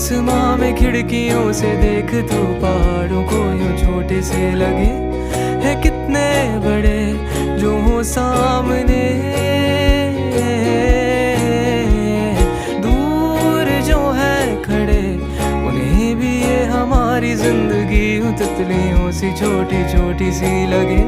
आसमां में खिड़कियों से देख तो पहाड़ों को यूं छोटे से लगे, है कितने बड़े जो हो सामने। दूर जो है खड़े उन्हें भी ये हमारी जिंदगी तितलियों सी छोटी छोटी सी लगे।